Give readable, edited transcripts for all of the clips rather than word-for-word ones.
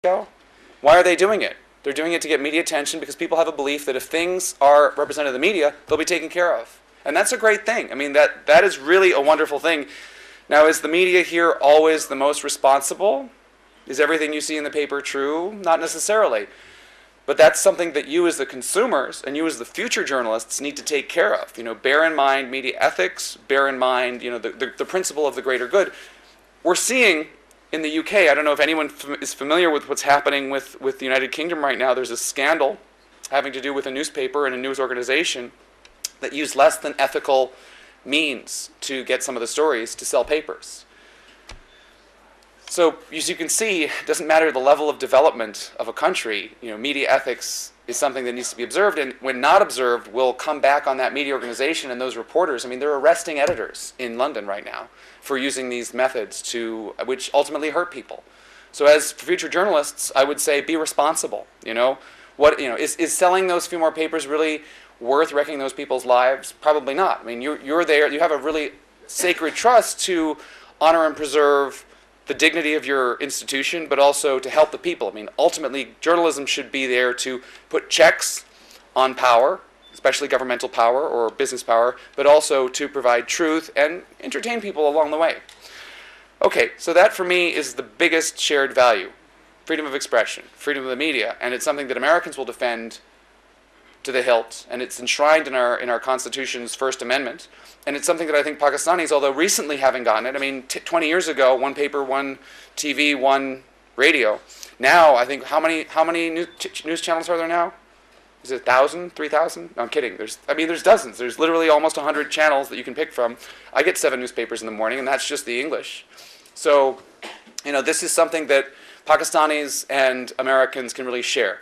ago. Why are they doing it? They're doing it to get media attention because people have a belief that if things are represented in the media, they'll be taken care of. And that's a great thing. I mean, that is really a wonderful thing. Now, is the media here always the most responsible? Is everything you see in the paper true? Not necessarily. But that's something that you as the consumers and you as the future journalists need to take care of. You know, bear in mind media ethics, bear in mind, you know, the principle of the greater good. We're seeing in the UK, I don't know if anyone is familiar with what's happening with the United Kingdom right now. There's a scandal having to do with a newspaper and a news organization that used less than ethical means to get some of the stories to sell papers. So as you can see, it doesn't matter the level of development of a country. You know, media ethics is something that needs to be observed, and when not observed, will come back on that media organization and those reporters. I mean, they're arresting editors in London right now for using these methods which ultimately hurt people. So as future journalists, I would say be responsible. You know, is selling those few more papers really worth wrecking those people's lives? Probably not. I mean, you're there. You have a really sacred trust to honor and preserve the dignity of your institution, but also to help the people. I mean, ultimately, journalism should be there to put checks on power, especially governmental power or business power, but also to provide truth and entertain people along the way. Okay, so that for me is the biggest shared value: freedom of expression, freedom of the media, and it's something that Americans will defend to the hilt, and it's enshrined in our Constitution's First Amendment. And it's something that I think Pakistanis, although recently having gotten it, I mean, 20 years ago, one paper, one TV, one radio. Now, I think, how many news channels are there now? Is it 1,000, 3,000? No, I'm kidding. There's dozens. There's literally almost 100 channels that you can pick from. I get 7 newspapers in the morning, and that's just the English. So, you know, this is something that Pakistanis and Americans can really share.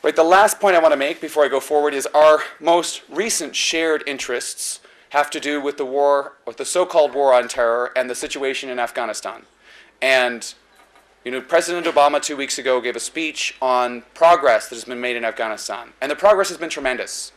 Right, the last point I want to make before I go forward is our most recent shared interests have to do with the war, with the so-called war on terror and the situation in Afghanistan. And, you know, President Obama 2 weeks ago gave a speech on progress that has been made in Afghanistan. And the progress has been tremendous.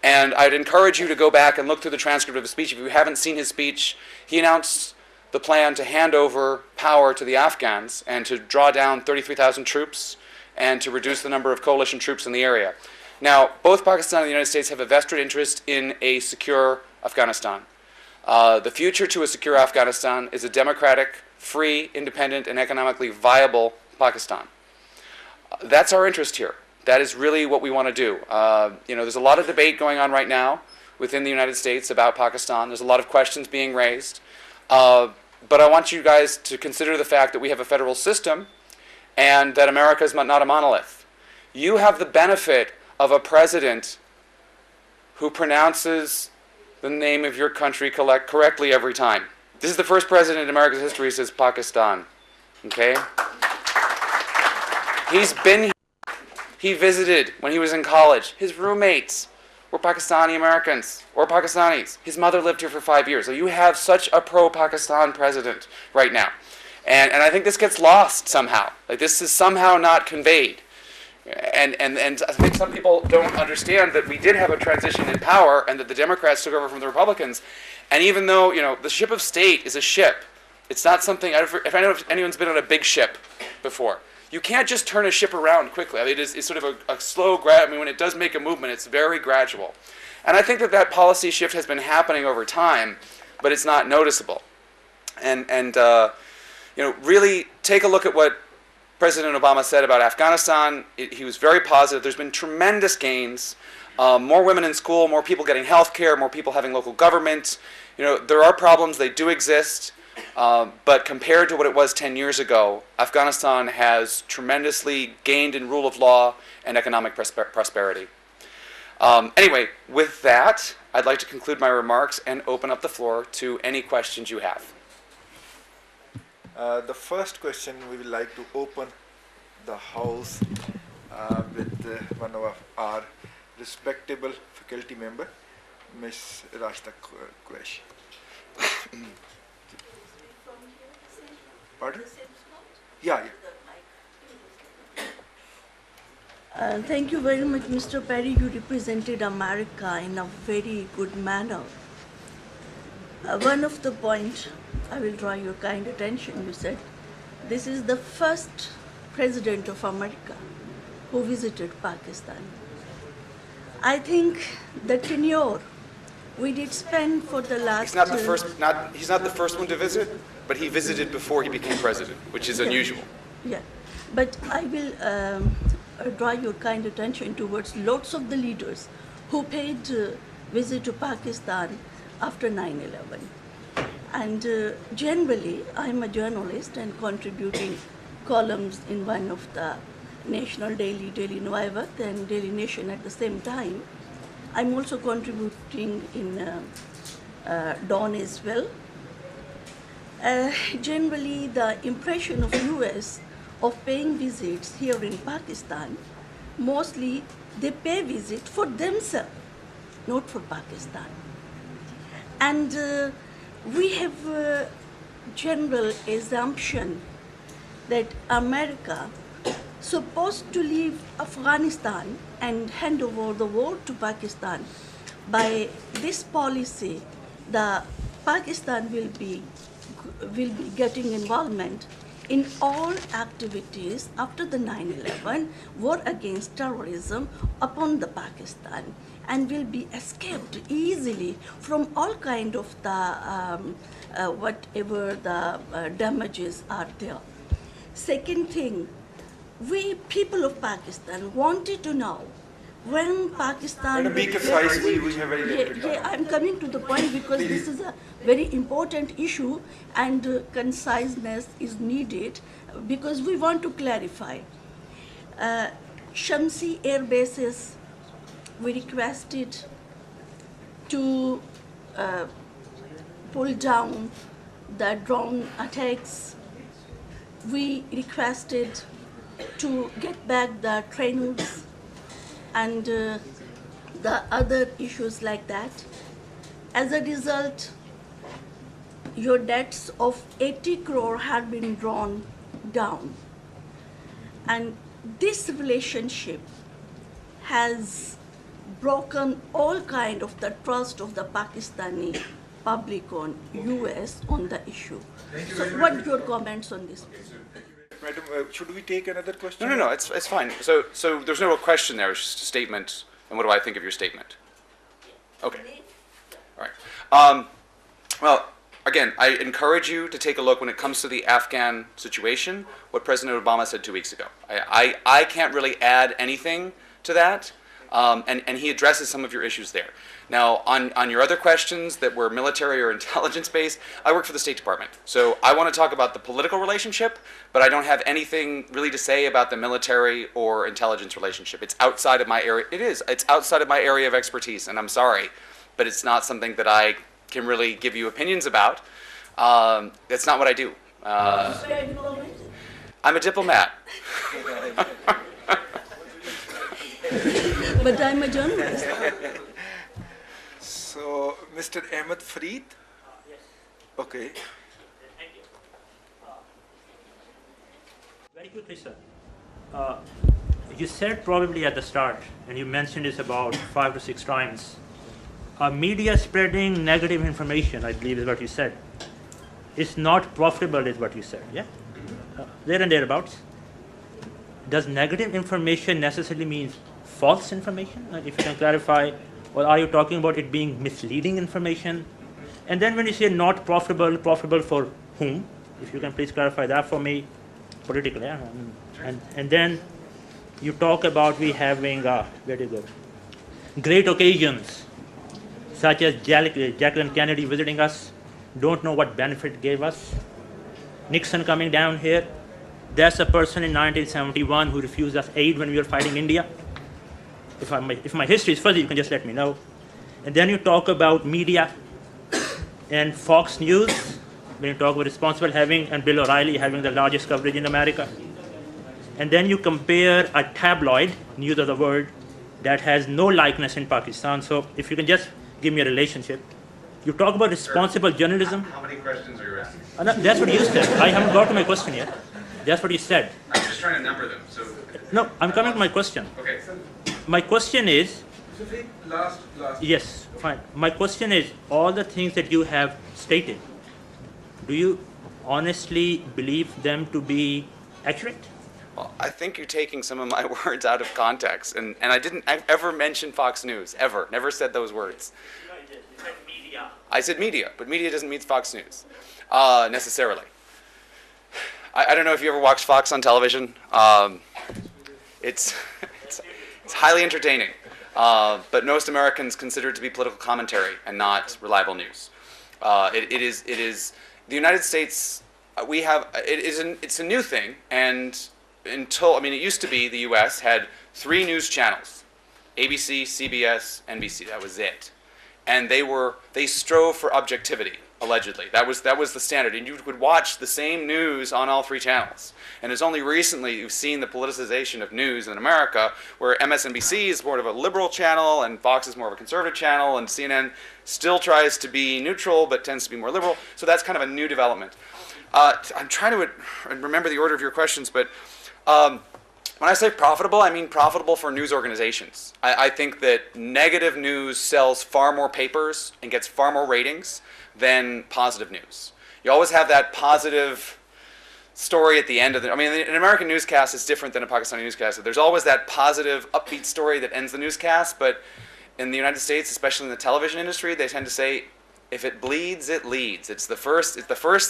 And I'd encourage you to go back and look through the transcript of his speech. If you haven't seen his speech, he announced the plan to hand over power to the Afghans and to draw down 33,000 troops and to reduce the number of coalition troops in the area. Now, both Pakistan and the United States have a vested interest in a secure Afghanistan. The future to a secure Afghanistan is a democratic, free, independent, and economically viable Pakistan. That's our interest here. That is really what we want to do. You know, there's a lot of debate going on right now within the United States about Pakistan. There's a lot of questions being raised. But I want you guys to consider the fact that we have a federal system and that America is not a monolith. You have the benefit of a president who pronounces the name of your country correctly every time. This is the first president in America's history who says Pakistan. Okay? He's been here. He visited when he was in college. His roommates were Pakistani Americans or Pakistanis. His mother lived here for 5 years. So you have such a pro-Pakistan president right now. And I think this gets lost somehow. Like, this is somehow not conveyed. And I think some people don't understand that we did have a transition in power and that the Democrats took over from the Republicans. And even though, you know, the ship of state is a ship, it's not something, if I know if anyone's been on a big ship before, you can't just turn a ship around quickly. I mean, it's sort of a slow, I mean, when it does make a movement, it's very gradual. And I think that policy shift has been happening over time, but it's not noticeable. And you know, really take a look at what President Obama said about Afghanistan. He was very positive. There's been tremendous gains. More women in school, more people getting health care, more people having local government. You know, there are problems. They do exist. But compared to what it was 10 years ago, Afghanistan has tremendously gained in rule of law and economic prosperity. Anyway, with that, I'd like to conclude my remarks and open up the floor to any questions you have. The first question, we would like to open the house with one of our respectable faculty member, Ms. Rashta Qureshi. Pardon? Yeah. Thank you very much, Mr. Parry. You represented America in a very good manner. One of the points I will draw your kind attention, you said, this is the first President of America who visited Pakistan. I think the tenure we did spend for the last... He's not the first one to visit, but he visited before he became president, which is unusual. Yeah, but I will draw your kind attention towards lots of the leaders who paid visit to Pakistan after 9/11. And generally, I'm a journalist and contributing columns in one of the national daily Nuayvat and Daily Nation at the same time. I'm also contributing in Dawn as well. Generally, the impression of US of paying visits here in Pakistan, mostly they pay visit for themselves, not for Pakistan. And we have a general assumption that America supposed to leave Afghanistan and hand over the war to Pakistan. By this policy, the Pakistan will be getting involvement in all activities after the 9/11 war against terrorism upon the Pakistan, and will be escaped easily from all kind of the whatever the damages are there. Second thing, we people of Pakistan wanted to know when Pakistan... Madam, be concise, we have very limited time. Yeah, I'm coming to the point because this is a very important issue and conciseness is needed because we want to clarify. Shamsi air bases, we requested to pull down the drone attacks. We requested to get back the trainers and the other issues like that. As a result, your debts of 80 crore had been drawn down. And this relationship has broken all kind of the trust of the Pakistani public on US on the issue. So what are your comments on this? Madam, should we take another question? No, it's fine. So there's no real question there. It's just a statement. And what do I think of your statement? Okay. All right. Well, again, I encourage you to take a look when it comes to the Afghan situation, what President Obama said 2 weeks ago. I can't really add anything to that. And he addresses some of your issues there. Now, on your other questions that were military or intelligence-based, I work for the State Department. So I want to talk about the political relationship, but I don't have anything really to say about the military or intelligence relationship. It's outside of my area. It's outside of my area of expertise, and I'm sorry, but it's not something that I can really give you opinions about. That's not what I do. I'm a diplomat. But I'm a journalist. So, Mr. Ahmed Fareed? Yes. Okay. Thank you. Very quickly, sir. You said probably at the start, and you mentioned this about 5 to 6 times, media spreading negative information, I believe is what you said. It's not profitable is what you said, yeah? There and thereabouts. Does negative information necessarily mean false information? If you can clarify, or are you talking about it being misleading information? And then when you say not profitable, profitable for whom? If you can please clarify that for me politically. Yeah? And then you talk about we having, where do you go? Great occasions, such as Jacqueline Kennedy visiting us, don't know what benefit it gave us. Nixon coming down here, that's a person in 1971 who refused us aid when we were fighting India. If my history is fuzzy, you can just let me know. And then you talk about media and Fox News, when you talk about Responsible having and Bill O'Reilly having the largest coverage in America. And then you compare a tabloid, News of the World, that has no likeness in Pakistan. So if you can just give me a relationship. You talk about responsible journalism. How many questions are you asking? That's what you said. I haven't got to my question yet. That's what you said. I'm just trying to number them. So. No, I'm coming to my question. Okay. My question is, Last. yes, fine. My question is, all the things that you have stated, do you honestly believe them to be accurate? Well, I think you're taking some of my words out of context, and I didn't ever mention Fox News, ever. Never said those words. No, you said media. I said media, but media doesn't mean Fox News, necessarily. I don't know if you ever watched Fox on television. It's highly entertaining, but most Americans consider it to be political commentary and not reliable news. It is the United States. It's a new thing, and it used to be the U.S. had 3 news channels: ABC, CBS, NBC. That was it, and they strove for objectivity. Allegedly, that was the standard, and you could watch the same news on all 3 channels. And it's only recently you've seen the politicization of news in America, where MSNBC is more of a liberal channel, and Fox is more of a conservative channel, and CNN still tries to be neutral but tends to be more liberal. So that's kind of a new development. I'm trying to remember the order of your questions, but when I say profitable, I mean profitable for news organizations. I think that negative news sells far more papers and gets far more ratings than positive news. You always have that positive story at the end of an American newscast is different than a Pakistani newscast. There's always that positive, upbeat story that ends the newscast, but in the United States, especially in the television industry, they tend to say, if it bleeds, it leads. It's the first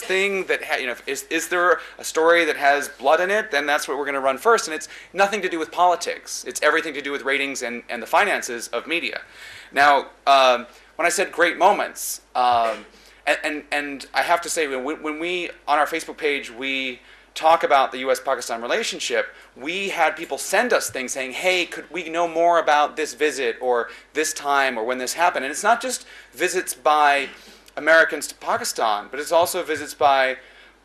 thing that, is there a story that has blood in it, then that's what we're going to run first. And it's nothing to do with politics. It's everything to do with ratings and the finances of media. Now, when I said great moments, and I have to say, when we, on our Facebook page, we talk about the U.S.-Pakistan relationship, we had people send us things saying, hey, could we know more about this visit or this time or when this happened? And it's not just visits by Americans to Pakistan, but it's also visits by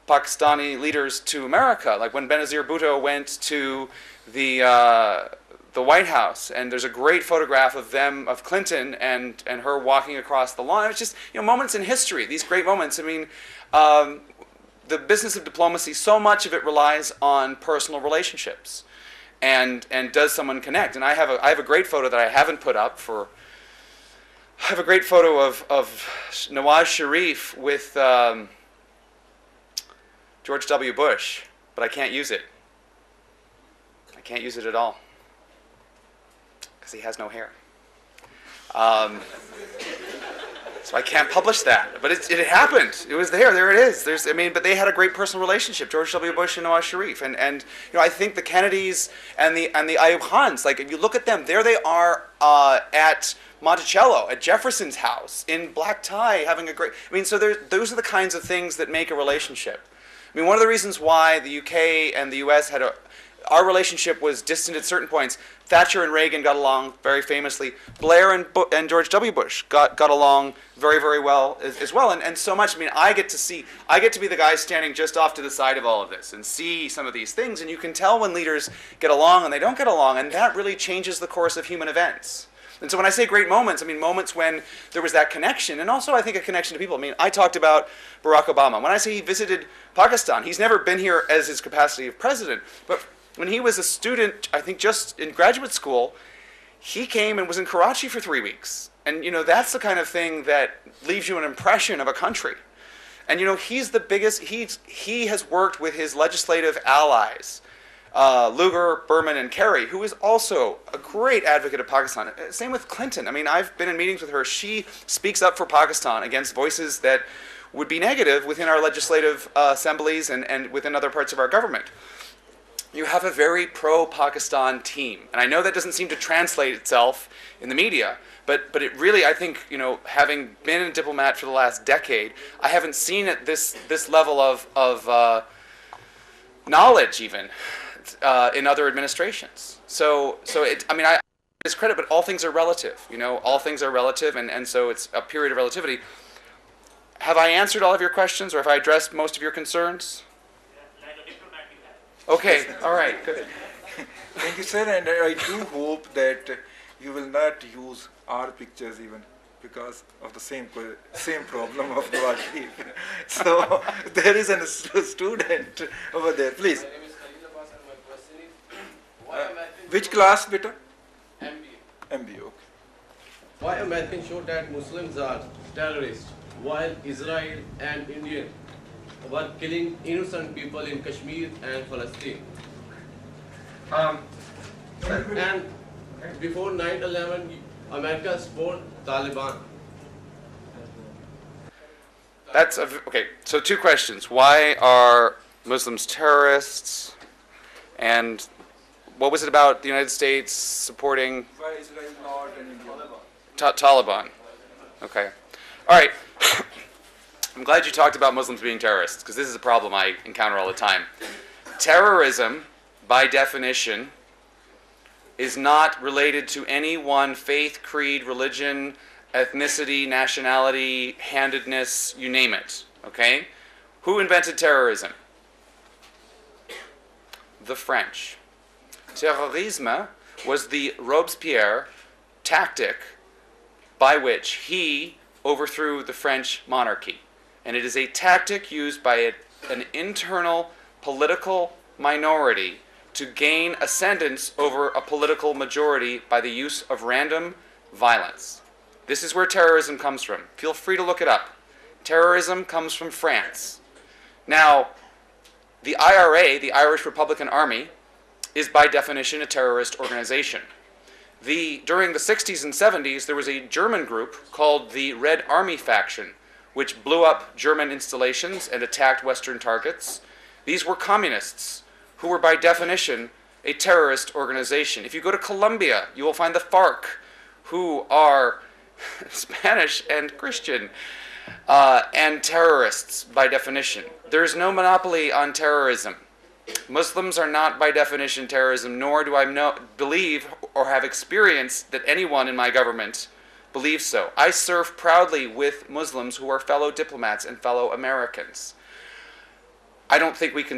Pakistani leaders to America, like when Benazir Bhutto went to the White House, and there's a great photograph of Clinton and her walking across the lawn. It's just moments in history, these great moments. The business of diplomacy, so much of it relies on personal relationships, and does someone connect? And I have a great photo that I haven't put up for. I have a great photo of Nawaz Sharif with George W. Bush, but I can't use it. I can't use it at all because he has no hair. So I can't publish that, but it happened. It was there. There it is. But they had a great personal relationship, George W. Bush and Nawaz Sharif, and I think the Kennedys and the Ayub Khans. Like, if you look at them, there they are at Monticello, at Jefferson's house, in black tie, having a great. So those are the kinds of things that make a relationship. One of the reasons why the UK and the US had our relationship was distant at certain points. Thatcher and Reagan got along very famously. Blair and George W. Bush got along very, very well as well. And so much, I get to be the guy standing just off to the side of all of this and see some of these things. And you can tell when leaders get along and they don't get along. And that really changes the course of human events. And so when I say great moments, moments when there was that connection. And also, I think a connection to people. I talked about Barack Obama. When I say he visited Pakistan, he's never been here as his capacity of president. But when he was a student, I think just in graduate school, he came and was in Karachi for 3 weeks. And that's the kind of thing that leaves you an impression of a country. And he's the biggest, he has worked with his legislative allies, Lugar, Berman, and Kerry, who is also a great advocate of Pakistan. Same with Clinton. I've been in meetings with her. She speaks up for Pakistan against voices that would be negative within our legislative assemblies and within other parts of our government. You have a very pro-Pakistan team. And I know that doesn't seem to translate itself in the media, but it really, I think, having been a diplomat for the last decade, I haven't seen it this level of knowledge even in other administrations. So I discredit, but all things are relative. All things are relative, and so it's a period of relativity. Have I answered all of your questions, or have I addressed most of your concerns? Okay, all right, good. Thank you, sir, and I do hope that you will not use our pictures even because of the same problem of Nawaz Sharif. So there is a student over there, please. Which class, beta? MBA, okay. Why a mapping show that Muslims are terrorists while Israel and India were killing innocent people in Kashmir and Palestine? And before 9/11, America supported Taliban. That's okay. So two questions: why are Muslims terrorists? And what was it about the United States supporting Why Israel not and India? Taliban? Okay. All right. I'm glad you talked about Muslims being terrorists, because this is a problem I encounter all the time. Terrorism, by definition, is not related to any one faith, creed, religion, ethnicity, nationality, handedness, you name it. Okay? Who invented terrorism? The French. Terrorisme was the Robespierre tactic by which he overthrew the French monarchy. And it is a tactic used by an internal political minority to gain ascendance over a political majority by the use of random violence. This is where terrorism comes from. Feel free to look it up. Terrorism comes from France. Now, the IRA, the Irish Republican Army, is by definition a terrorist organization. During the 60s and 70s, there was a German group called the Red Army Faction, which blew up German installations and attacked Western targets. These were communists who were by definition a terrorist organization. If you go to Colombia, you will find the FARC, who are Spanish and Christian, and terrorists by definition. There is no monopoly on terrorism. Muslims are not by definition terrorism, nor do I believe or have experienced that anyone in my government believes so. I serve proudly with Muslims who are fellow diplomats and fellow Americans. I don't think we can